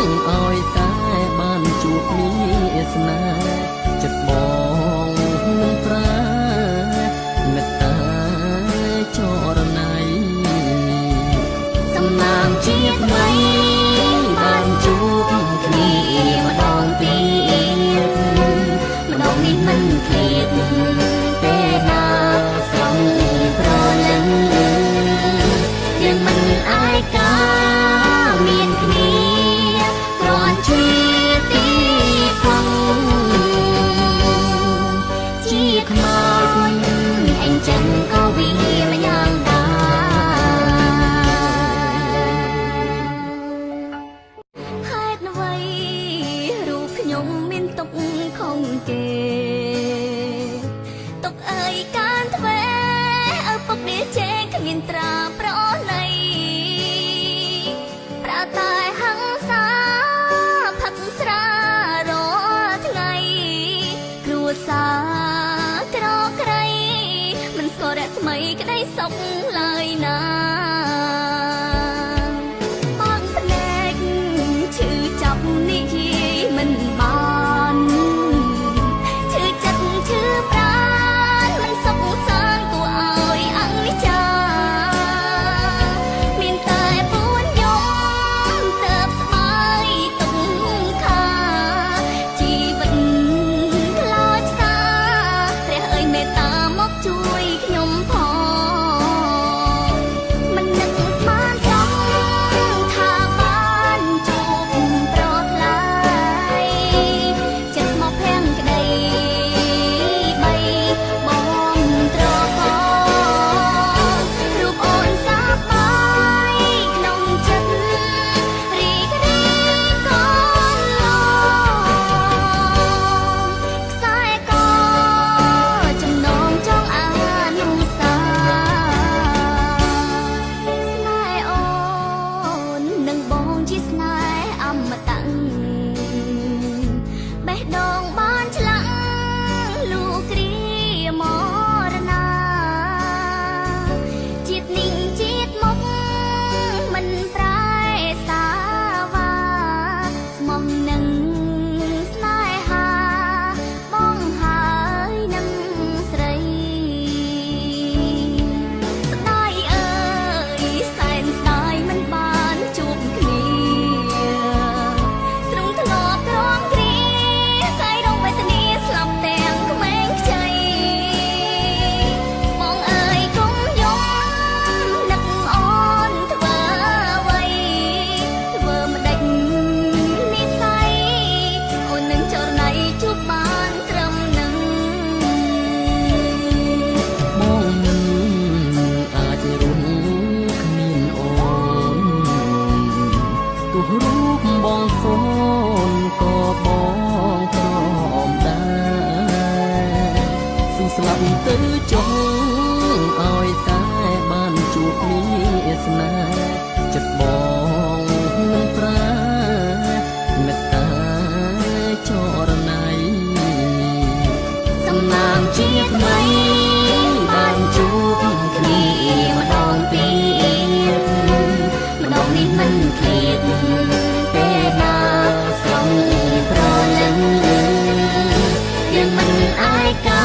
ឲ្យតែបានជួបគ្នាស្នេហ៍ចិត្តបងនឹងប្រាមេត្តាចរណៃសំណាងជាថ្មីបានជួបគ្នាម្ដងទៀតម្ដងនេះមិនឃ្លាតពេលណាស្រងប្រលឹងយើងមិនអាយកាមានគ្នាគ្រាន់ជាទីផឹងជាខ្មោចអញ្ចឹងក៏វាមិនយ៉ាងដែរហេតុអ្វីរូបខ្ញុំមានទុកខំគេទុកអើយកានទ្វេឪពុកនេះជេរគ្មានត្រាប្រណីប្រាតែហឹង្សាផឹកស្រារាល់ថ្ងៃគ្រួសារក្រក្រៃមិនស្គាល់រស្មីក្តីសុខឡើយណាបងភ្នែកឈឺចាប់និយាយមិនបានឈឺចិត្តឈឺប្រាណមិនសុខសានគួរឲ្យអង្ចាមានតែពួនយំទៅស្បាយទុកខាជីវិតខ្លោចផ្សាព្រះអើយមេត្តាមកជួយខ្ញុំផងមិននឹកស្មានចង់ថាបានជួបប្រថ្លៃចិត្តមកភាំងក្តីបីបងត្រករូបអូនសាបាយក្នុងចិត្តរីករាយកូនឡខ្សែកចំណងចង់អនុសាស្នេហ៍អូននឹងបងជាស្នេហ៍អមតៈបេះដូងបានឆ្លាក់លូគ្រាមរណាជាតិនេះជាតិមកមិនប្រែសាវាស្មោះនឹងស្នេហាបងហើយនឹងស្រីស្ដាយអើយសែនស្ដាយមិនបានជួបគ្នាទ្រង់ធ្លាប់ទ្រាំគ្រាកាយរងវេទនាស្លាប់ទាំងក្មេងខ្ចីបងអើយកុំយំនឹកអូនធ្វើអ្វីធ្វើម្ដេចនិស្ស័យអូននឹងចរណៃជួបបានត្រឹមនឹងបងមិនអាចរស់គ្មានអូនទោះរូបបងសូនក៏បងព្រមដែរស៊ូស្លាប់ទៅចុងឲ្យតែបានជួបគ្នាស្នេហ៍ចិត្តបងនឹងប្រាមេត្តាចរណៃសំណាងជាថ្មីបានជួបគ្នាម្ដងទៀតម្ដងនេះមិនឃ្លាតពេលណាស្រងប្រលឹងយើងមិនអាយកា